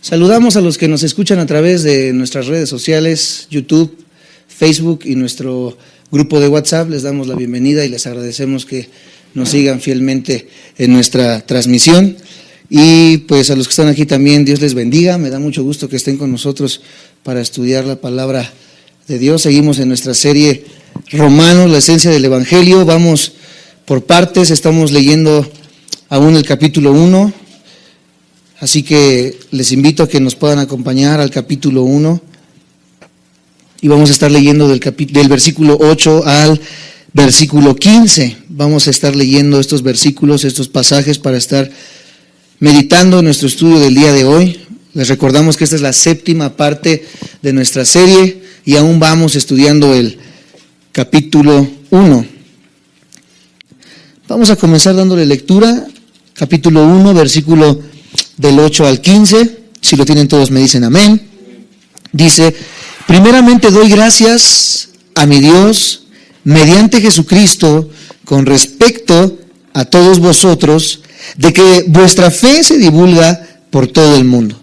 Saludamos a los que nos escuchan a través de nuestras redes sociales, YouTube, Facebook y nuestro grupo de WhatsApp. Les damos la bienvenida y les agradecemos que nos sigan fielmente en nuestra transmisión. Y pues a los que están aquí también, Dios les bendiga. Me da mucho gusto que estén con nosotros para estudiar la palabra de Dios. Seguimos en nuestra serie Romanos, la esencia del Evangelio. Vamos por partes, estamos leyendo aún el capítulo 1. Así que les invito a que nos puedan acompañar al capítulo 1 y vamos a estar leyendo del versículo 8 al versículo 15. Vamos a estar leyendo estos versículos, estos pasajes para estar meditando en nuestro estudio del día de hoy. Les recordamos que esta es la séptima parte de nuestra serie y aún vamos estudiando el capítulo 1. Vamos a comenzar dándole lectura, capítulo 1, versículo del 8 al 15, si lo tienen todos me dicen amén. Dice: primeramente doy gracias a mi Dios mediante Jesucristo con respecto a todos vosotros, de que vuestra fe se divulga por todo el mundo,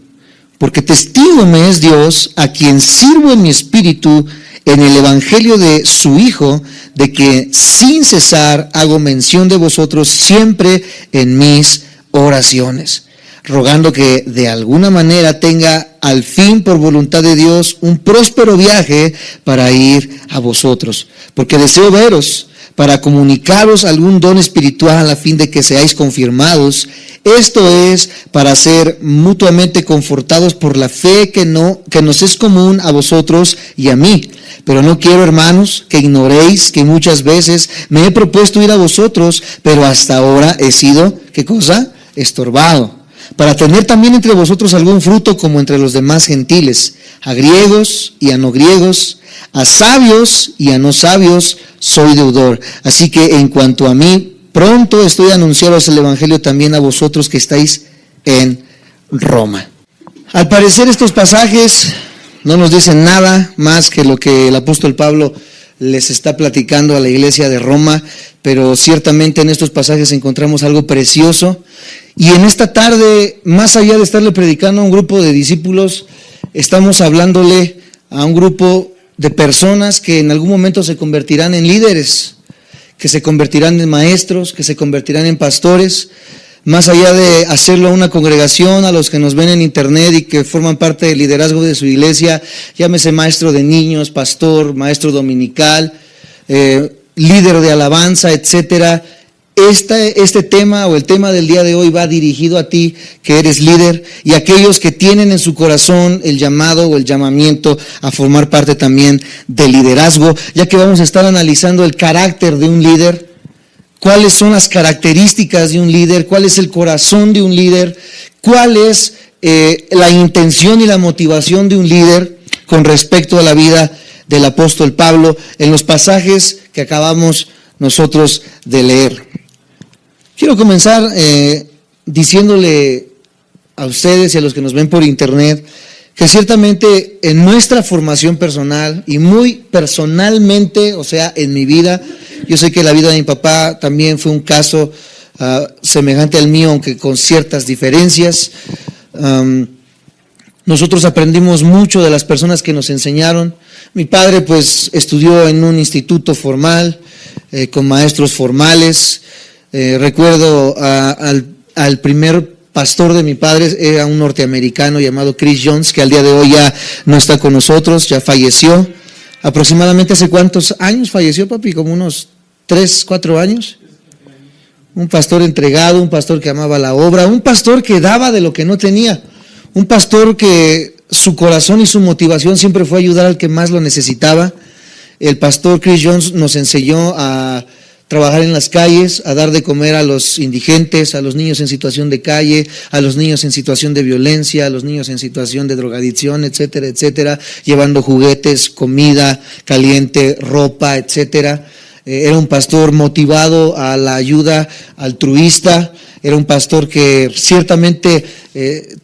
porque testigo me es Dios, a quien sirvo en mi espíritu en el evangelio de su Hijo, de que sin cesar hago mención de vosotros siempre en mis oraciones, rogando que de alguna manera tenga al fin por voluntad de Dios un próspero viaje para ir a vosotros, porque deseo veros para comunicaros algún don espiritual a fin de que seáis confirmados. Esto es para ser mutuamente confortados por la fe que nos es común a vosotros y a mí. Pero no quiero, hermanos, que ignoréis que muchas veces me he propuesto ir a vosotros, pero hasta ahora he sido, ¿qué cosa? Estorbado, para tener también entre vosotros algún fruto como entre los demás gentiles, a griegos y a no griegos, a sabios y a no sabios, soy deudor. Así que en cuanto a mí, pronto estoy a anunciaros el evangelio también a vosotros que estáis en Roma. Al parecer estos pasajes no nos dicen nada más que lo que el apóstol Pablo les está platicando a la iglesia de Roma, pero ciertamente en estos pasajes encontramos algo precioso. Y en esta tarde, más allá de estarle predicando a un grupo de discípulos, estamos hablándole a un grupo de personas que en algún momento se convertirán en líderes, que se convertirán en maestros, que se convertirán en pastores. Más allá de hacerlo a una congregación, a los que nos ven en internet y que forman parte del liderazgo de su iglesia, llámese maestro de niños, pastor, maestro dominical, líder de alabanza, etcétera. Este tema o el tema del día de hoy va dirigido a ti que eres líder y a aquellos que tienen en su corazón el llamado o el llamamiento a formar parte también del liderazgo, ya que vamos a estar analizando el carácter de un líder, cuáles son las características de un líder, cuál es el corazón de un líder, cuál es la intención y la motivación de un líder con respecto a la vida del apóstol Pablo en los pasajes que acabamos nosotros de leer. Quiero comenzar diciéndole a ustedes y a los que nos ven por internet que ciertamente en nuestra formación personal y muy personalmente, o sea, en mi vida, yo sé que la vida de mi papá también fue un caso semejante al mío, aunque con ciertas diferencias. Nosotros aprendimos mucho de las personas que nos enseñaron. Mi padre pues estudió en un instituto formal, con maestros formales. Recuerdo al primer pastor de mi padre, era un norteamericano llamado Chris Jones, que al día de hoy ya no está con nosotros, ya falleció. Aproximadamente ¿hace cuántos años falleció, papi? Como unos 3, 4 años. Un pastor entregado, un pastor que amaba la obra, un pastor que daba de lo que no tenía, un pastor que su corazón y su motivación siempre fue ayudar al que más lo necesitaba. El pastor Chris Jones nos enseñó a trabajar en las calles, a dar de comer a los indigentes, a los niños en situación de calle, a los niños en situación de violencia, a los niños en situación de drogadicción, etcétera, etcétera, llevando juguetes, comida caliente, ropa, etcétera. Era un pastor motivado a la ayuda altruista, era un pastor que ciertamente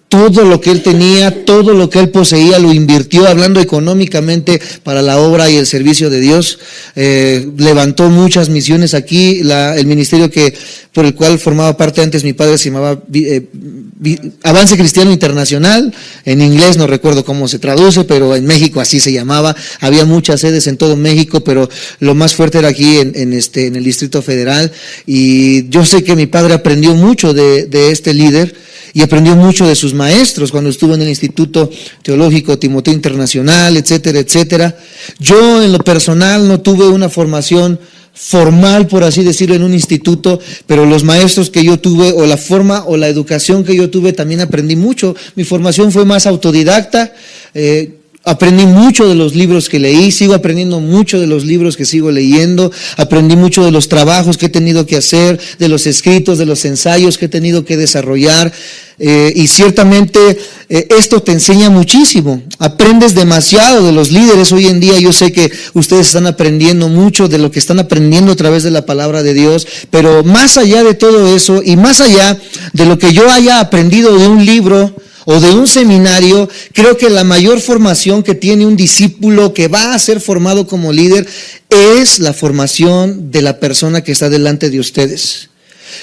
todo lo que él tenía, todo lo que él poseía, lo invirtió, hablando económicamente, para la obra y el servicio de Dios. Levantó muchas misiones aquí. El ministerio por el cual formaba parte antes mi padre se llamaba Avance Cristiano Internacional. En inglés no recuerdo cómo se traduce, pero en México así se llamaba. Había muchas sedes en todo México, pero lo más fuerte era aquí en el Distrito Federal. Y yo sé que mi padre aprendió mucho de este líder, y aprendió mucho de sus maestros cuando estuvo en el Instituto Teológico Timoteo Internacional, etcétera, etcétera. Yo en lo personal no tuve una formación formal, por así decirlo, en un instituto, pero los maestros que yo tuve, o la forma o la educación que yo tuve, también aprendí mucho. Mi formación fue más autodidacta. Aprendí mucho de los libros que leí, sigo aprendiendo mucho de los libros que sigo leyendo, aprendí mucho de los trabajos que he tenido que hacer, de los escritos, de los ensayos que he tenido que desarrollar, y ciertamente esto te enseña muchísimo. Aprendes demasiado de los líderes hoy en día. Yo sé que ustedes están aprendiendo mucho de lo que están aprendiendo a través de la palabra de Dios, pero más allá de todo eso, y más allá de lo que yo haya aprendido de un libro o de un seminario, creo que la mayor formación que tiene un discípulo que va a ser formado como líder es la formación de la persona que está delante de ustedes.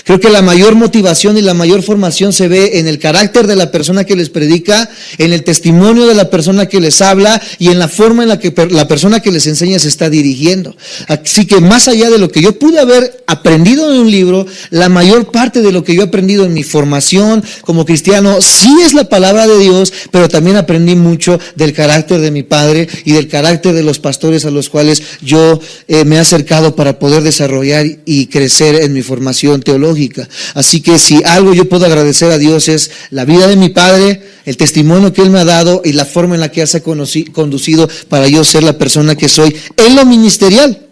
Creo que la mayor motivación y la mayor formación se ve en el carácter de la persona que les predica, en el testimonio de la persona que les habla y en la forma en la que la persona que les enseña se está dirigiendo. Así que más allá de lo que yo pude haber aprendido en un libro, la mayor parte de lo que yo he aprendido en mi formación como cristiano sí es la palabra de Dios, pero también aprendí mucho del carácter de mi padre y del carácter de los pastores a los cuales yo me he acercado para poder desarrollar y crecer en mi formación teológica. Así que si algo yo puedo agradecer a Dios es la vida de mi padre, el testimonio que él me ha dado y la forma en la que se ha conducido para yo ser la persona que soy en lo ministerial.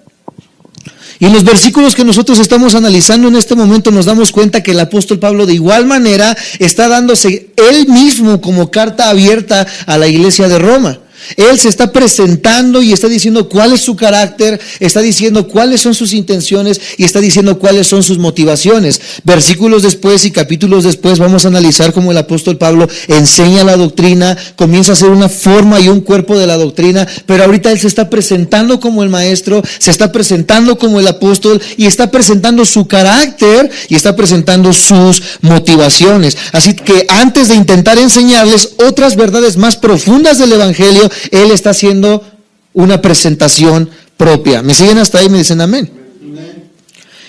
Y en los versículos que nosotros estamos analizando en este momento nos damos cuenta que el apóstol Pablo de igual manera está dándose él mismo como carta abierta a la iglesia de Roma. Él se está presentando y está diciendo cuál es su carácter, está diciendo cuáles son sus intenciones y está diciendo cuáles son sus motivaciones. Versículos después y capítulos después vamos a analizar cómo el apóstol Pablo enseña la doctrina, comienza a hacer una forma y un cuerpo de la doctrina, pero ahorita él se está presentando como el maestro, se está presentando como el apóstol y está presentando su carácter y está presentando sus motivaciones. Así que antes de intentar enseñarles otras verdades más profundas del evangelio, él está haciendo una presentación propia. ¿Me siguen hasta ahí? Me dicen amén.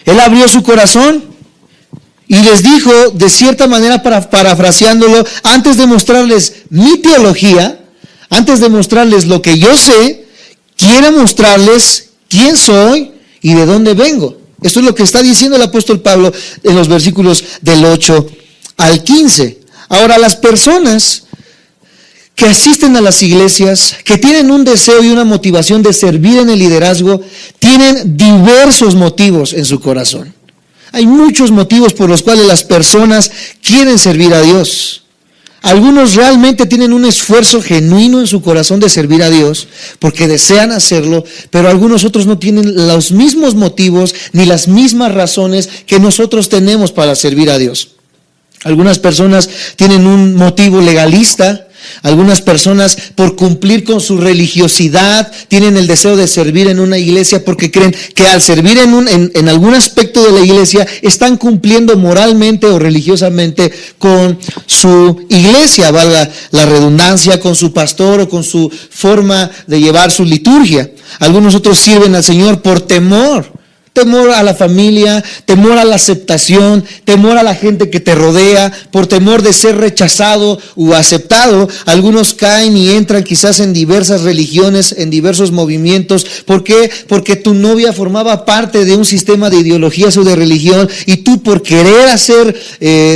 Él abrió su corazón y les dijo, de cierta manera, parafraseándolo, antes de mostrarles mi teología, antes de mostrarles lo que yo sé, quiero mostrarles quién soy y de dónde vengo. Esto es lo que está diciendo el apóstol Pablo en los versículos del 8 al 15. Ahora, las personas que asisten a las iglesias, que tienen un deseo y una motivación de servir en el liderazgo, tienen diversos motivos en su corazón. Hay muchos motivos por los cuales las personas quieren servir a Dios. Algunos realmente tienen un esfuerzo genuino en su corazón de servir a Dios, porque desean hacerlo, pero algunos otros no tienen los mismos motivos ni las mismas razones que nosotros tenemos para servir a Dios. Algunas personas tienen un motivo legalista. Algunas personas, por cumplir con su religiosidad, tienen el deseo de servir en una iglesia porque creen que al servir en algún aspecto de la iglesia están cumpliendo moralmente o religiosamente con su iglesia, valga la redundancia, con su pastor o con su forma de llevar su liturgia. Algunos otros sirven al Señor por temor a la familia, temor a la aceptación, temor a la gente que te rodea, por temor de ser rechazado o aceptado. Algunos caen y entran quizás en diversas religiones, en diversos movimientos. ¿Por qué? Porque tu novia formaba parte de un sistema de ideologías o de religión y tú, por querer hacer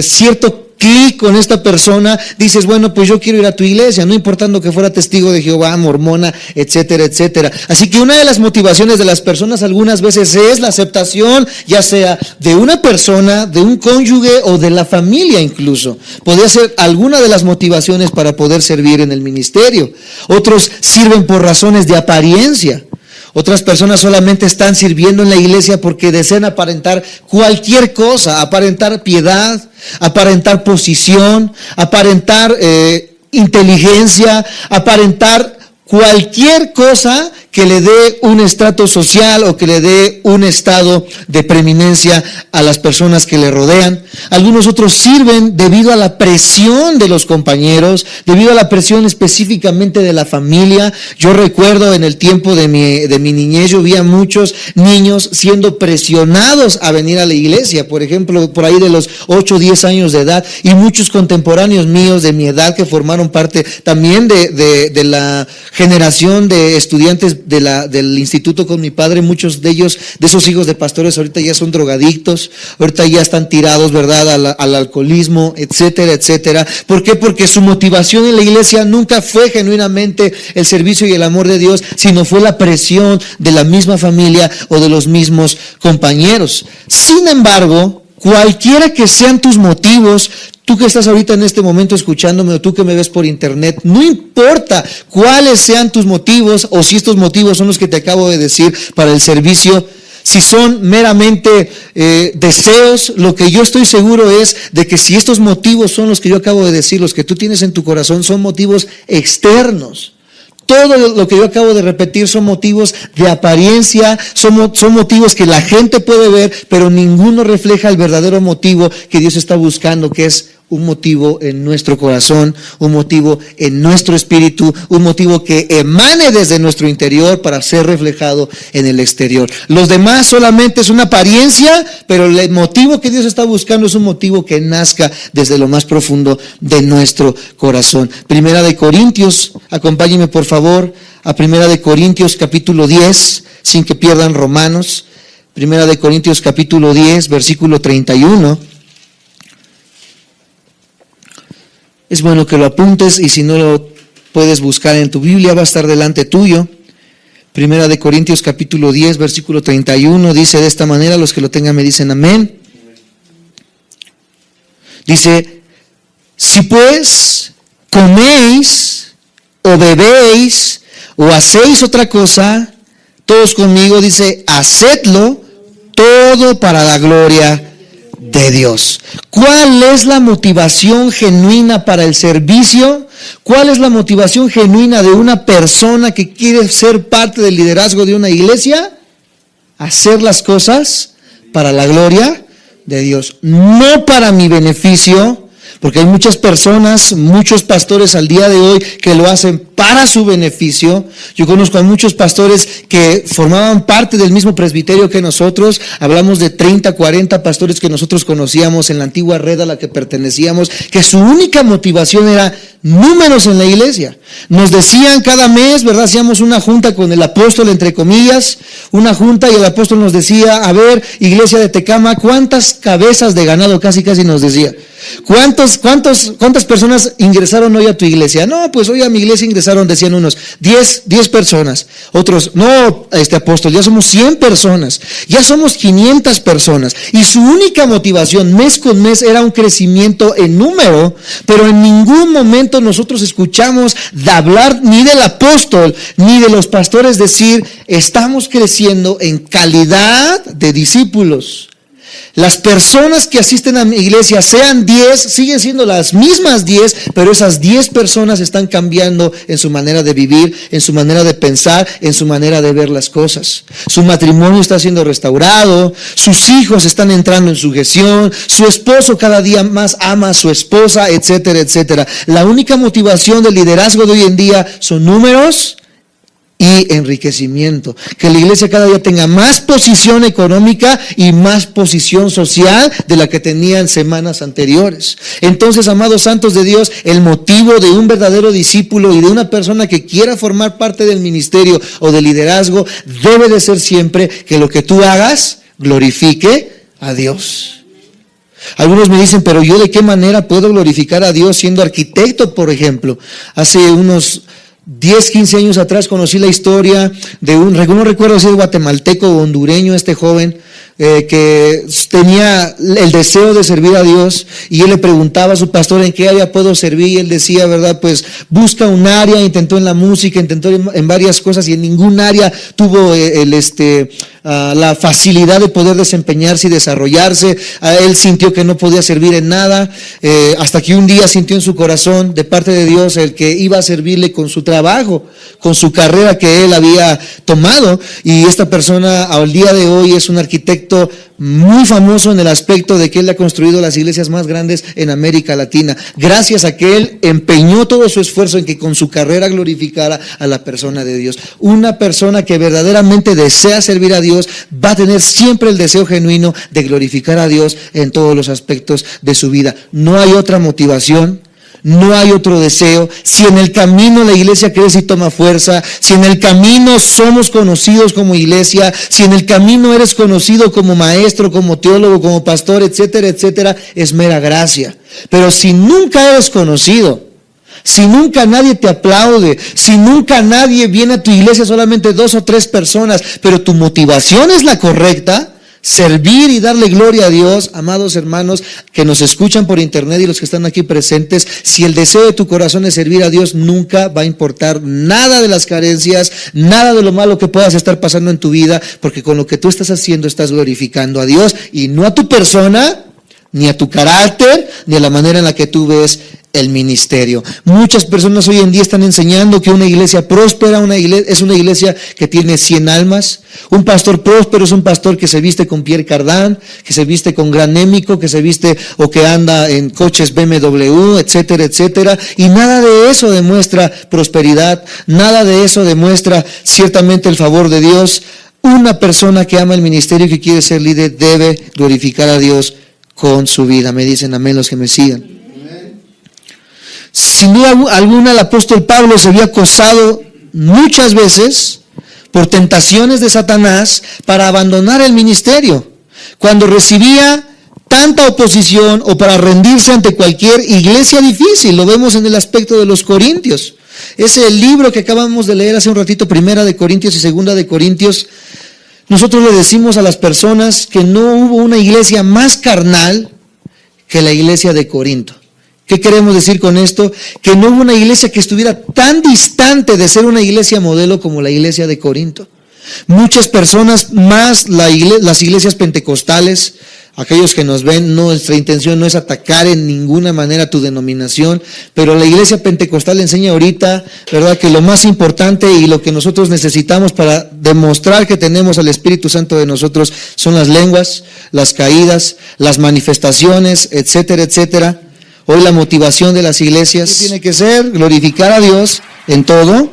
cierto clic con esta persona, dices, bueno, pues yo quiero ir a tu iglesia, no importando que fuera testigo de Jehová, mormona, etcétera, etcétera. Así que una de las motivaciones de las personas algunas veces es la aceptación, ya sea de una persona, de un cónyuge o de la familia incluso. Podría ser alguna de las motivaciones para poder servir en el ministerio. Otros sirven por razones de apariencia. Otras personas solamente están sirviendo en la iglesia porque desean aparentar cualquier cosa, aparentar piedad, aparentar posición, aparentar inteligencia, aparentar cualquier cosa que le dé un estrato social o que le dé un estado de preeminencia a las personas que le rodean. Algunos otros sirven debido a la presión de los compañeros, debido a la presión específicamente de la familia. Yo recuerdo en el tiempo de mi niñez, yo vi a muchos niños siendo presionados a venir a la iglesia, por ejemplo, por ahí de los 8 o 10 años de edad, y muchos contemporáneos míos de mi edad que formaron parte también de la generación de estudiantes del instituto con mi padre. Muchos de ellos, de esos hijos de pastores, ahorita ya son drogadictos, ahorita ya están tirados, ¿verdad?, al alcoholismo, etcétera, etcétera. ¿Por qué? Porque su motivación en la iglesia nunca fue genuinamente el servicio y el amor de Dios, sino fue la presión de la misma familia o de los mismos compañeros. Sin embargo, cualquiera que sean tus motivos, tú que estás ahorita en este momento escuchándome o tú que me ves por internet, no importa cuáles sean tus motivos o si estos motivos son los que te acabo de decir para el servicio, si son meramente deseos, lo que yo estoy seguro es de que si estos motivos son los que yo acabo de decir, los que tú tienes en tu corazón, son motivos externos. Todo lo que yo acabo de repetir son motivos de apariencia, son motivos que la gente puede ver, pero ninguno refleja el verdadero motivo que Dios está buscando, que es un motivo en nuestro corazón, un motivo en nuestro espíritu, un motivo que emane desde nuestro interior para ser reflejado en el exterior. Los demás solamente es una apariencia, pero el motivo que Dios está buscando es un motivo que nazca desde lo más profundo de nuestro corazón. Primera de Corintios, acompáñenme por favor a Primera de Corintios capítulo 10, sin que pierdan Romanos. Primera de Corintios capítulo 10, versículo 31. Es bueno que lo apuntes y si no lo puedes buscar en tu Biblia, va a estar delante tuyo. Primera de Corintios capítulo 10, versículo 31, dice de esta manera, los que lo tengan me dicen amén. Dice, si pues coméis o bebéis o hacéis otra cosa, todos conmigo, dice, hacedlo todo para la gloria de Dios. ¿Cuál es la motivación genuina para el servicio? ¿Cuál es la motivación genuina de una persona que quiere ser parte del liderazgo de una iglesia? Hacer las cosas para la gloria de Dios, no para mi beneficio, porque hay muchas personas, muchos pastores al día de hoy que lo hacen para su beneficio. Yo conozco a muchos pastores que formaban parte del mismo presbiterio que nosotros. Hablamos de 30, 40 pastores que nosotros conocíamos en la antigua red a la que pertenecíamos, que su única motivación era números en la iglesia. Nos decían cada mes, ¿verdad? Hacíamos una junta con el apóstol, entre comillas, una junta, y el apóstol nos decía, a ver, iglesia de Tecama, ¿cuántas cabezas de ganado? Casi nos decía. ¿Cuántas personas ingresaron hoy a tu iglesia? No, pues hoy a mi iglesia ingresaron, decían unos, 10 personas. Otros, no, apóstol, ya somos 100 personas, ya somos 500 personas. Y su única motivación mes con mes era un crecimiento en número, pero en ningún momento nosotros escuchamos de hablar ni del apóstol, ni de los pastores decir, estamos creciendo en calidad de discípulos. Las personas que asisten a mi iglesia, sean 10, siguen siendo las mismas 10, pero esas 10 personas están cambiando en su manera de vivir, en su manera de pensar, en su manera de ver las cosas. Su matrimonio está siendo restaurado, sus hijos están entrando en sujeción, su esposo cada día más ama a su esposa, etcétera, etcétera. La única motivación del liderazgo de hoy en día son números y enriquecimiento, que la iglesia cada día tenga más posición económica y más posición social de la que tenía en semanas anteriores. Entonces, amados santos de Dios, el motivo de un verdadero discípulo y de una persona que quiera formar parte del ministerio o del liderazgo debe de ser siempre que lo que tú hagas glorifique a Dios. Algunos me dicen, pero yo de qué manera puedo glorificar a Dios siendo arquitecto, por ejemplo. Hace unos 10, 15 años atrás conocí la historia de no recuerdo si es guatemalteco o hondureño, este joven, que tenía el deseo de servir a Dios, y él le preguntaba a su pastor en qué área puedo servir, y él decía, ¿verdad? Pues busca un área. Intentó en la música, intentó en varias cosas, y en ningún área tuvo la facilidad de poder desempeñarse y desarrollarse. Él sintió que no podía servir en nada, hasta que un día sintió en su corazón de parte de Dios el que iba a servirle con su trabajo, con su carrera que él había tomado. Y esta persona al día de hoy es un arquitecto muy famoso en el aspecto de que él ha construido las iglesias más grandes en América Latina, gracias a que él empeñó todo su esfuerzo en que con su carrera glorificara a la persona de Dios. Una persona que verdaderamente desea servir a Dios va a tener siempre el deseo genuino de glorificar a Dios en todos los aspectos de su vida. No hay otra motivación, no hay otro deseo. Si en el camino la iglesia crece y toma fuerza, si en el camino somos conocidos como iglesia, si en el camino eres conocido como maestro, como teólogo, como pastor, etcétera, etcétera, es mera gracia. Pero si nunca eres conocido, si nunca nadie te aplaude, si nunca nadie viene a tu iglesia, solamente 2 o 3 personas, pero tu motivación es la correcta, servir y darle gloria a Dios, amados hermanos que nos escuchan por internet y los que están aquí presentes, si el deseo de tu corazón es servir a Dios, nunca va a importar nada de las carencias, nada de lo malo que puedas estar pasando en tu vida, porque con lo que tú estás haciendo estás glorificando a Dios y no a tu persona, ni a tu carácter, ni a la manera en la que tú ves el ministerio. Muchas personas hoy en día están enseñando que una iglesia próspera es una iglesia que tiene 100 almas. Un pastor próspero es un pastor que se viste con Pierre Cardin, que se viste con gran Émico, que se viste o que anda en coches BMW, etcétera, etcétera. Y nada de eso demuestra prosperidad, nada de eso demuestra ciertamente el favor de Dios. Una persona que ama el ministerio y que quiere ser líder debe glorificar a Dios con su vida. Me dicen amén los que me sigan. Sin duda alguna, el apóstol Pablo se vio acosado muchas veces por tentaciones de Satanás para abandonar el ministerio. Cuando recibía tanta oposición o para rendirse ante cualquier iglesia difícil, lo vemos en el aspecto de los Corintios. Ese libro que acabamos de leer hace un ratito, 1 de Corintios y 2 de Corintios, nosotros le decimos a las personas que no hubo una iglesia más carnal que la iglesia de Corinto. ¿Qué queremos decir con esto? Que no hubo una iglesia que estuviera tan distante de ser una iglesia modelo como la iglesia de Corinto. Muchas personas, más las iglesias pentecostales, aquellos que nos ven, nuestra intención no es atacar en ninguna manera tu denominación, pero la iglesia pentecostal enseña ahorita, ¿verdad?, que lo más importante y lo que nosotros necesitamos para demostrar que tenemos al Espíritu Santo de nosotros son las lenguas, las caídas, las manifestaciones, etcétera, etcétera. Hoy la motivación de las iglesias tiene que ser glorificar a Dios en todo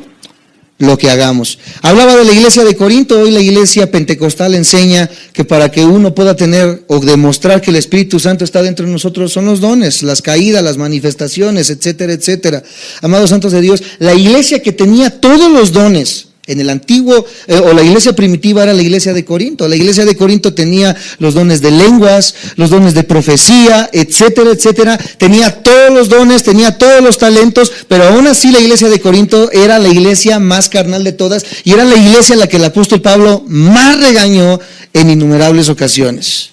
lo que hagamos. Hablaba de la iglesia de Corinto. Hoy la iglesia pentecostal enseña que para que uno pueda tener o demostrar que el Espíritu Santo está dentro de nosotros son los dones, las caídas, las manifestaciones, etcétera, etcétera. Amados santos de Dios, la iglesia que tenía todos los dones en el antiguo, o la iglesia primitiva era la iglesia de Corinto. La iglesia de Corinto tenía los dones de lenguas, los dones de profecía, etcétera, etcétera. Tenía todos los dones, tenía todos los talentos, pero aún así la iglesia de Corinto era la iglesia más carnal de todas y era la iglesia en la que el apóstol Pablo más regañó en innumerables ocasiones.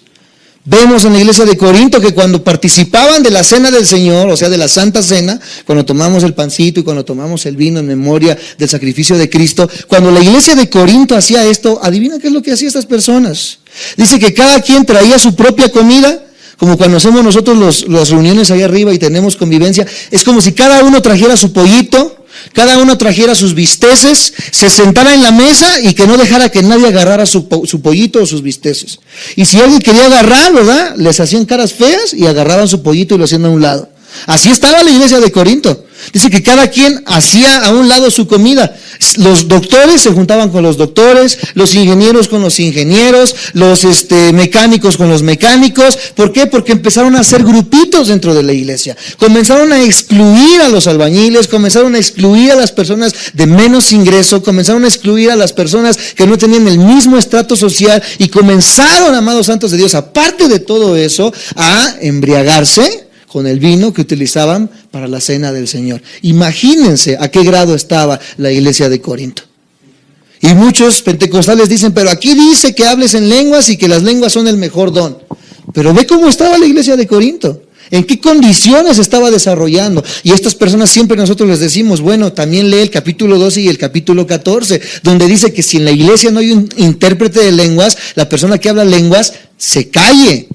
Vemos en la iglesia de Corinto que cuando participaban de la cena del Señor, o sea, de la Santa Cena, cuando tomamos el pancito y cuando tomamos el vino en memoria del sacrificio de Cristo, cuando la iglesia de Corinto hacía esto, adivina qué es lo que hacían estas personas. Dice que cada quien traía su propia comida, como cuando hacemos nosotros las reuniones ahí arriba y tenemos convivencia. Es como si cada uno trajera su pollito, cada uno trajera sus bisteces, se sentara en la mesa y que no dejara que nadie agarrara su pollito o sus bisteces. Y si alguien quería agarrar, ¿verdad?, les hacían caras feas y agarraban su pollito y lo hacían a un lado. Así estaba la iglesia de Corinto. Dice que cada quien hacía a un lado su comida. Los doctores se juntaban con los doctores, los ingenieros con los ingenieros, los mecánicos con los mecánicos. ¿Por qué? Porque empezaron a hacer grupitos dentro de la iglesia. Comenzaron a excluir a los albañiles, comenzaron a excluir a las personas de menos ingreso, comenzaron a excluir a las personas que no tenían el mismo estrato social y comenzaron, amados santos de Dios, aparte de todo eso, a embriagarse con el vino que utilizaban para la cena del Señor. Imagínense a qué grado estaba la iglesia de Corinto. Y muchos pentecostales dicen, pero aquí dice que hables en lenguas y que las lenguas son el mejor don. Pero ve cómo estaba la iglesia de Corinto, en qué condiciones estaba desarrollando. Y estas personas siempre nosotros les decimos, bueno, también lee el capítulo 12 y el capítulo 14, donde dice que si en la iglesia no hay un intérprete de lenguas, la persona que habla lenguas se calle.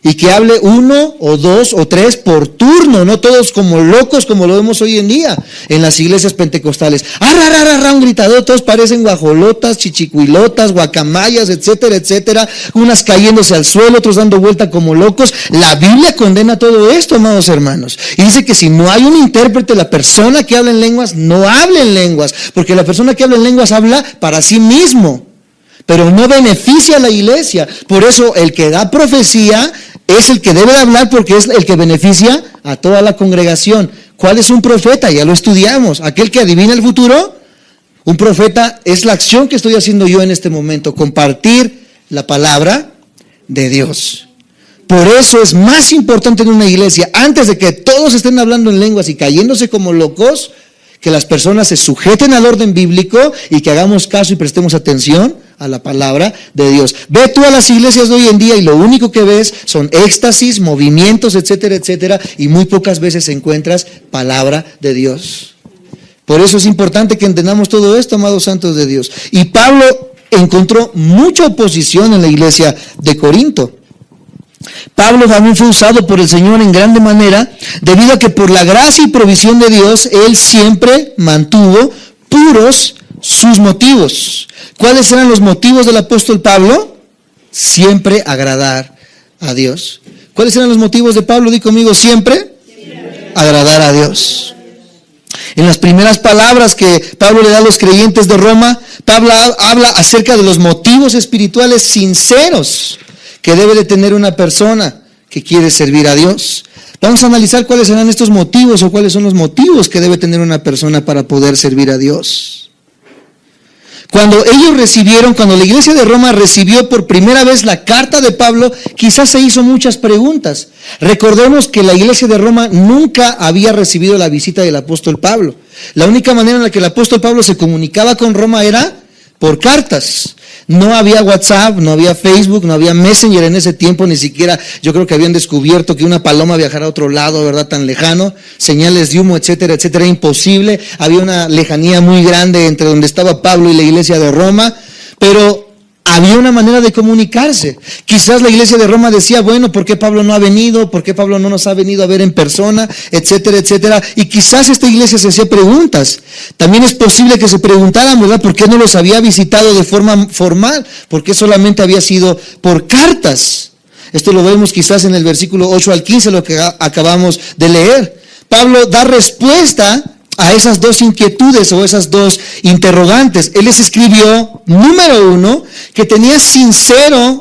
Y que hable 1 o 2 o 3 por turno, no todos como locos como lo vemos hoy en día en las iglesias pentecostales. Un gritador, todos parecen guajolotas, chichicuilotas, guacamayas, etcétera, etcétera. Unas cayéndose al suelo, otros dando vuelta como locos. La Biblia condena todo esto, amados hermanos. Y dice que si no hay un intérprete, la persona que habla en lenguas no hable en lenguas. Porque la persona que habla en lenguas habla para sí mismo, pero no beneficia a la iglesia. Por eso el que da profecía es el que debe de hablar, porque es el que beneficia a toda la congregación. ¿Cuál es un profeta? Ya lo estudiamos. Aquel que adivina el futuro. Un profeta es la acción que estoy haciendo yo en este momento, compartir la palabra de Dios. Por eso es más importante en una iglesia, antes de que todos estén hablando en lenguas y cayéndose como locos, que las personas se sujeten al orden bíblico y que hagamos caso y prestemos atención a la palabra de Dios. Ve tú a las iglesias de hoy en día y lo único que ves son éxtasis, movimientos, etcétera, etcétera, y muy pocas veces encuentras palabra de Dios. Por eso es importante que entendamos todo esto, amados santos de Dios. Y Pablo encontró mucha oposición en la iglesia de Corinto. Pablo también fue usado por el Señor en grande manera, debido a que por la gracia y provisión de Dios, él siempre mantuvo puros sus motivos. ¿Cuáles eran los motivos del apóstol Pablo? Siempre agradar a Dios. ¿Cuáles eran los motivos de Pablo? Di conmigo, siempre agradar a Dios. En las primeras palabras que Pablo le da a los creyentes de Roma, Pablo habla acerca de los motivos espirituales sinceros que debe de tener una persona que quiere servir a Dios. Vamos a analizar cuáles serán estos motivos o cuáles son los motivos que debe tener una persona para poder servir a Dios. Cuando la iglesia de Roma recibió por primera vez la carta de Pablo, quizás se hizo muchas preguntas. Recordemos que la iglesia de Roma nunca había recibido la visita del apóstol Pablo. La única manera en la que el apóstol Pablo se comunicaba con Roma era por cartas. No había WhatsApp, no había Facebook, no había Messenger en ese tiempo, ni siquiera yo creo que habían descubierto que una paloma viajara a otro lado, ¿verdad? Tan lejano, señales de humo, etcétera, etcétera, imposible. Había una lejanía muy grande entre donde estaba Pablo y la iglesia de Roma, pero había una manera de comunicarse. Quizás la iglesia de Roma decía, bueno, ¿por qué Pablo no ha venido? ¿Por qué Pablo no nos ha venido a ver en persona? Etcétera, etcétera. Y quizás esta iglesia se hacía preguntas. También es posible que se preguntaran, ¿verdad? ¿Por qué no los había visitado de forma formal? ¿Por qué solamente había sido por cartas? Esto lo vemos quizás en el versículo 8 al 15, lo que acabamos de leer. Pablo da respuesta a esas dos inquietudes o esas dos interrogantes. Él les escribió, número 1, que tenía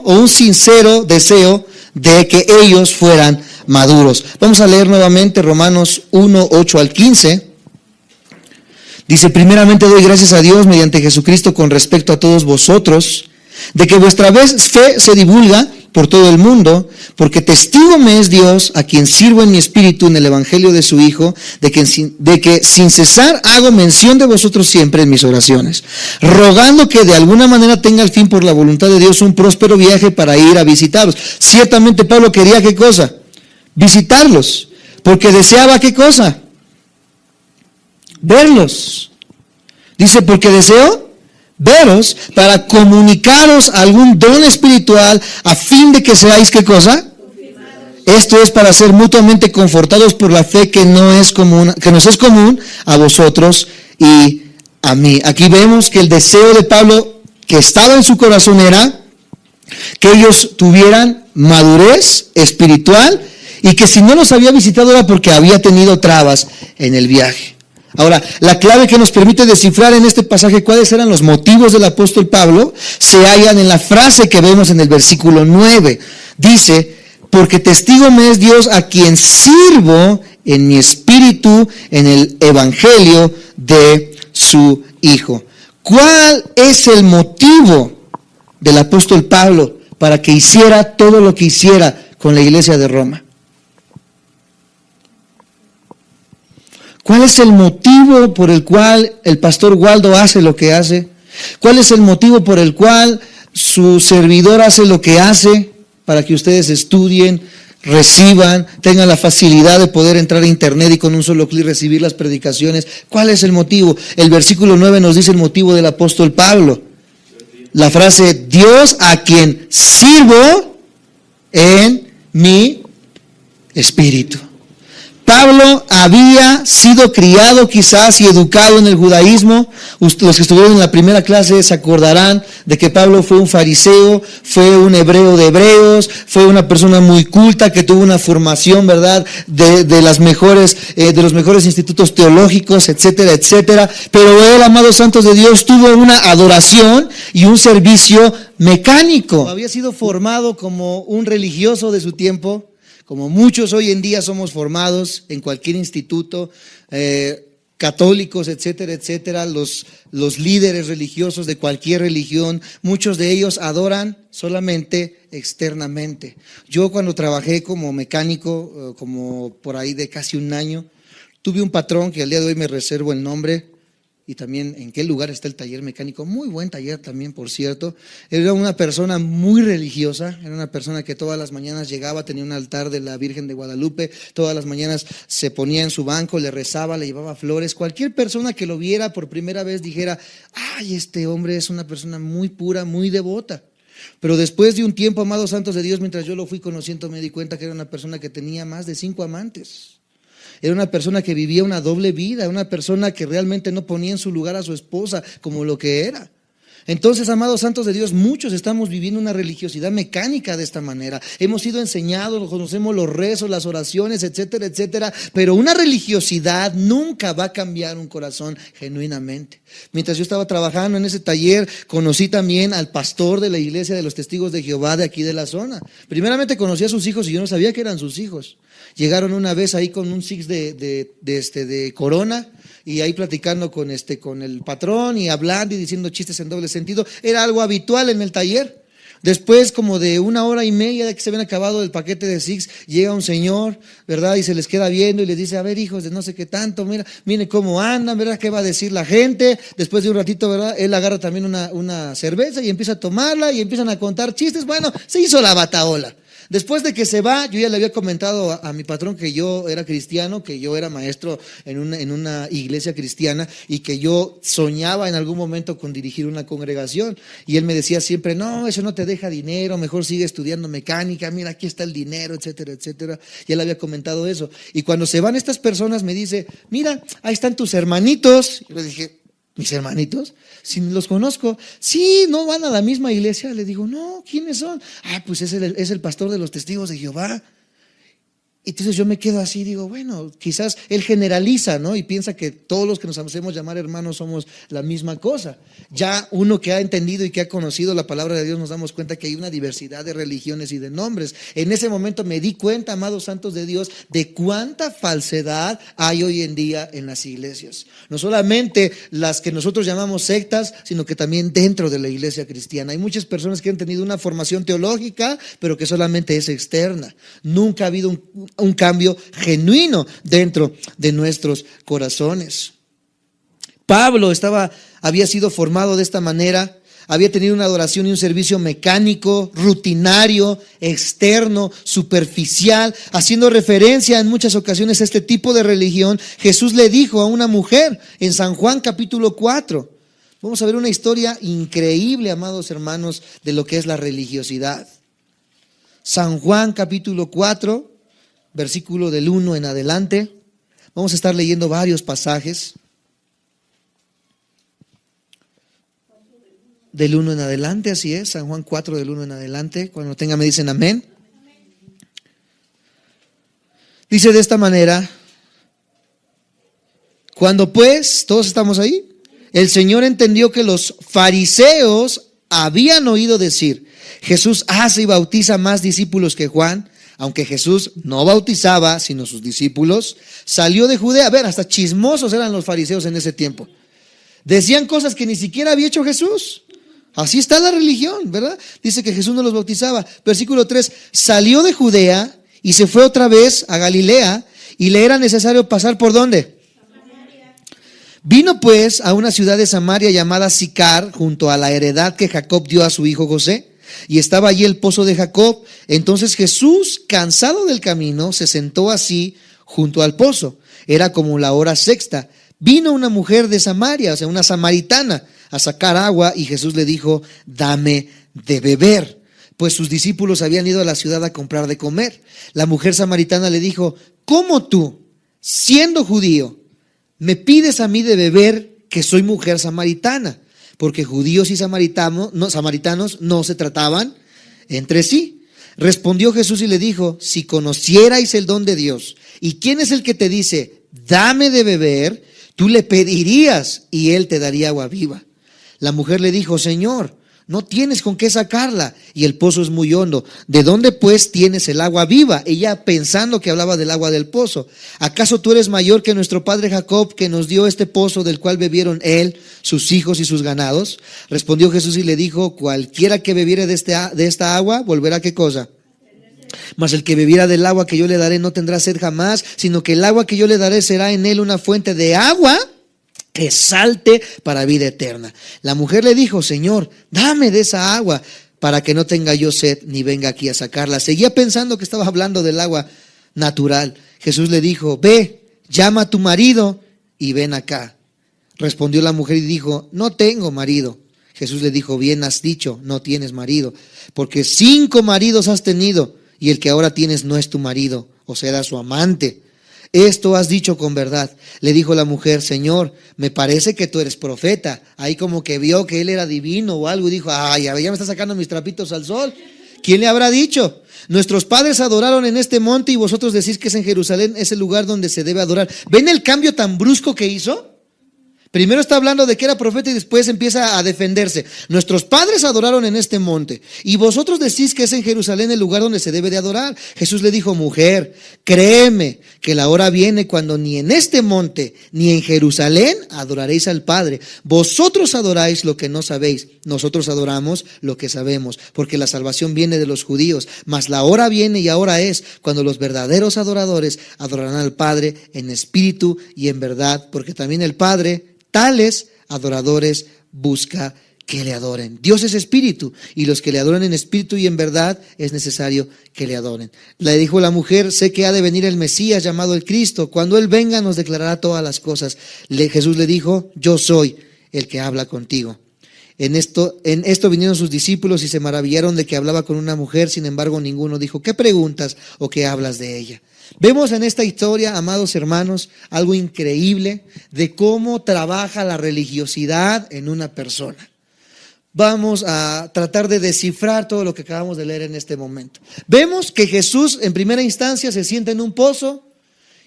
un sincero deseo de que ellos fueran maduros. Vamos a leer nuevamente Romanos 1, 8 al 15. Dice, primeramente doy gracias a Dios mediante Jesucristo con respecto a todos vosotros, de que vuestra fe se divulga por todo el mundo, porque testigo me es Dios, a quien sirvo en mi espíritu en el evangelio de su Hijo, de que sin cesar hago mención de vosotros siempre en mis oraciones, rogando que de alguna manera tenga al fin por la voluntad de Dios un próspero viaje para ir a visitaros. Ciertamente Pablo quería, ¿qué cosa? Visitarlos, porque deseaba, ¿qué cosa? Verlos. Dice, porque deseo veros para comunicaros algún don espiritual a fin de que seáis, ¿qué cosa? Esto es para ser mutuamente confortados por la fe que nos es común a vosotros y a mí. Aquí vemos que el deseo de Pablo que estaba en su corazón era que ellos tuvieran madurez espiritual y que si no los había visitado era porque había tenido trabas en el viaje. Ahora, la clave que nos permite descifrar en este pasaje cuáles eran los motivos del apóstol Pablo se hallan en la frase que vemos en el versículo 9. Dice, porque testigo me es Dios a quien sirvo en mi espíritu en el evangelio de su Hijo. ¿Cuál es el motivo del apóstol Pablo para que hiciera todo lo que hiciera con la iglesia de Roma? ¿Cuál es el motivo por el cual el pastor Waldo hace lo que hace? ¿Cuál es el motivo por el cual su servidor hace lo que hace? Para que ustedes estudien, reciban, tengan la facilidad de poder entrar a internet y con un solo clic recibir las predicaciones. ¿Cuál es el motivo? El versículo 9 nos dice el motivo del apóstol Pablo. La frase, Dios a quien sirvo en mi espíritu. Pablo había sido criado quizás y educado en el judaísmo. Los que estuvieron en la primera clase se acordarán de que Pablo fue un fariseo, fue un hebreo de hebreos, fue una persona muy culta que tuvo una formación, ¿verdad?, de los mejores institutos teológicos, etcétera, etcétera. Pero él, amados santos de Dios, tuvo una adoración y un servicio mecánico. Había sido formado como un religioso de su tiempo, como muchos hoy en día somos formados en cualquier instituto, católicos, etcétera, etcétera, los líderes religiosos de cualquier religión, muchos de ellos adoran solamente externamente. Yo cuando trabajé como mecánico, como por ahí de casi un año, tuve un patrón que al día de hoy me reservo el nombre, y también en qué lugar está el taller mecánico, muy buen taller también, por cierto. Era una persona muy religiosa, era una persona que todas las mañanas llegaba, tenía un altar de la Virgen de Guadalupe, todas las mañanas se ponía en su banco, le rezaba, le llevaba flores. Cualquier persona que lo viera por primera vez dijera, ay, este hombre es una persona muy pura, muy devota. Pero después de un tiempo, amados santos de Dios, mientras yo lo fui conociendo, me di cuenta que era una persona que tenía más de 5 amantes. Era una persona que vivía una doble vida, una persona que realmente no ponía en su lugar a su esposa como lo que era. Entonces, amados santos de Dios, muchos estamos viviendo una religiosidad mecánica de esta manera. Hemos sido enseñados, conocemos los rezos, las oraciones, etcétera, etcétera, pero una religiosidad nunca va a cambiar un corazón genuinamente. Mientras yo estaba trabajando en ese taller, conocí también al pastor de la iglesia de los Testigos de Jehová de aquí de la zona. Primeramente conocí a sus hijos y yo no sabía que eran sus hijos. Llegaron una vez ahí con un six de Corona, y ahí platicando con el patrón y hablando y diciendo chistes en doble sentido. Era algo habitual en el taller. Después, como de 1 hora y media de que se habían acabado el paquete de six, llega un señor, ¿verdad? Y se les queda viendo y les dice, a ver, hijos de no sé qué tanto, mira, miren cómo andan, ¿verdad? ¿Qué va a decir la gente? Después de un ratito, ¿verdad? Él agarra también una cerveza y empieza a tomarla y empiezan a contar chistes. Bueno, se hizo la batahola. Después de que se va, yo ya le había comentado a mi patrón que yo era cristiano, que yo era maestro en una iglesia cristiana y que yo soñaba en algún momento con dirigir una congregación. Y él me decía siempre, no, eso no te deja dinero, mejor sigue estudiando mecánica, mira, aquí está el dinero, etcétera, etcétera. Ya le había comentado eso. Y cuando se van estas personas me dice, mira, ahí están tus hermanitos. Y le dije, ¿mis hermanitos? Si los conozco. Sí, ¿no van a la misma iglesia? Le digo, no, ¿quiénes son? Ah, pues es el pastor de los Testigos de Jehová. Entonces yo me quedo así, digo, bueno, quizás él generaliza, ¿no? Y piensa que todos los que nos hacemos llamar hermanos somos la misma cosa. Ya uno que ha entendido y que ha conocido la palabra de Dios nos damos cuenta que hay una diversidad de religiones y de nombres. En ese momento me di cuenta, amados santos de Dios, de cuánta falsedad hay hoy en día en las iglesias. No solamente las que nosotros llamamos sectas, sino que también dentro de la iglesia cristiana. Hay muchas personas que han tenido una formación teológica, pero que solamente es externa. Nunca ha habido un cambio genuino dentro de nuestros corazones. Pablo había sido formado de esta manera, había tenido una adoración y un servicio mecánico, rutinario, externo, superficial, haciendo referencia en muchas ocasiones a este tipo de religión. Jesús le dijo a una mujer en San Juan capítulo 4. Vamos a ver una historia increíble, amados hermanos, de lo que es la religiosidad. San Juan capítulo 4. Versículo del 1 en adelante. Vamos a estar leyendo varios pasajes. Del 1 en adelante, así es. San Juan 4 del 1 en adelante. Cuando tengan me dicen amén. Dice de esta manera: cuando pues, todos estamos ahí, el Señor entendió que los fariseos habían oído decir, Jesús hace y bautiza más discípulos que Juan. Aunque Jesús no bautizaba, sino sus discípulos, salió de Judea. A ver, hasta chismosos eran los fariseos en ese tiempo. Decían cosas que ni siquiera había hecho Jesús. Así está la religión, ¿verdad? Dice que Jesús no los bautizaba. Versículo 3, salió de Judea y se fue otra vez a Galilea y le era necesario pasar ¿por dónde? Vino pues a una ciudad de Samaria llamada Sicar, junto a la heredad que Jacob dio a su hijo José, y estaba allí el pozo de Jacob. Entonces Jesús, cansado del camino, se sentó así junto al pozo. Era como la hora sexta. Vino una mujer de Samaria, o sea, una samaritana, a sacar agua, y Jesús le dijo: dame de beber. Pues sus discípulos habían ido a la ciudad a comprar de comer. La mujer samaritana le dijo: ¿cómo tú, siendo judío, me pides a mí de beber, que soy mujer samaritana? Porque judíos y samaritanos no se trataban entre sí. Respondió Jesús y le dijo: si conocierais el don de Dios, y quién es el que te dice: dame de beber, tú le pedirías y él te daría agua viva. La mujer le dijo: Señor, no tienes con qué sacarla, y el pozo es muy hondo. ¿De dónde pues tienes el agua viva? Ella, pensando que hablaba del agua del pozo. ¿Acaso tú eres mayor que nuestro padre Jacob, que nos dio este pozo, del cual bebieron él, sus hijos y sus ganados? Respondió Jesús y le dijo: cualquiera que bebiere de esta agua, volverá, ¿qué cosa? Mas el que bebiera del agua que yo le daré no tendrá sed jamás, sino que el agua que yo le daré será en él una fuente de agua que salte para vida eterna. La mujer le dijo: Señor, dame de esa agua, para que no tenga yo sed, ni venga aquí a sacarla. Seguía pensando que estaba hablando del agua natural. Jesús le dijo: ve, llama a tu marido y ven acá. Respondió la mujer y dijo: no tengo marido. Jesús le dijo: bien has dicho, no tienes marido, porque 5 maridos has tenido, y el que ahora tienes no es tu marido, o será su amante. Esto has dicho con verdad. Le dijo la mujer: Señor, me parece que tú eres profeta. Ahí como que vio que él era divino o algo, y dijo: ay, ya me está sacando mis trapitos al sol. ¿Quién le habrá dicho? Nuestros padres adoraron en este monte, y vosotros decís que es en Jerusalén, es el lugar donde se debe adorar. ¿Ven el cambio tan brusco que hizo? Primero está hablando de que era profeta y después empieza a defenderse. Nuestros padres adoraron en este monte, y vosotros decís que es en Jerusalén el lugar donde se debe de adorar. Jesús le dijo: mujer, créeme que la hora viene cuando ni en este monte ni en Jerusalén adoraréis al Padre. Vosotros adoráis lo que no sabéis, nosotros adoramos lo que sabemos, porque la salvación viene de los judíos. Mas la hora viene, y ahora es, cuando los verdaderos adoradores adorarán al Padre en espíritu y en verdad, porque también el Padre tales adoradores busca que le adoren. Dios es espíritu, y los que le adoran en espíritu y en verdad es necesario que le adoren. Le dijo la mujer: sé que ha de venir el Mesías, llamado el Cristo. Cuando él venga nos declarará todas las cosas. Jesús le dijo: yo soy el que habla contigo. En esto vinieron sus discípulos y se maravillaron de que hablaba con una mujer. Sin embargo, ninguno dijo: ¿qué preguntas o qué hablas de ella? Vemos en esta historia, amados hermanos, algo increíble de cómo trabaja la religiosidad en una persona. Vamos a tratar de descifrar todo lo que acabamos de leer en este momento. Vemos que Jesús en primera instancia se sienta en un pozo,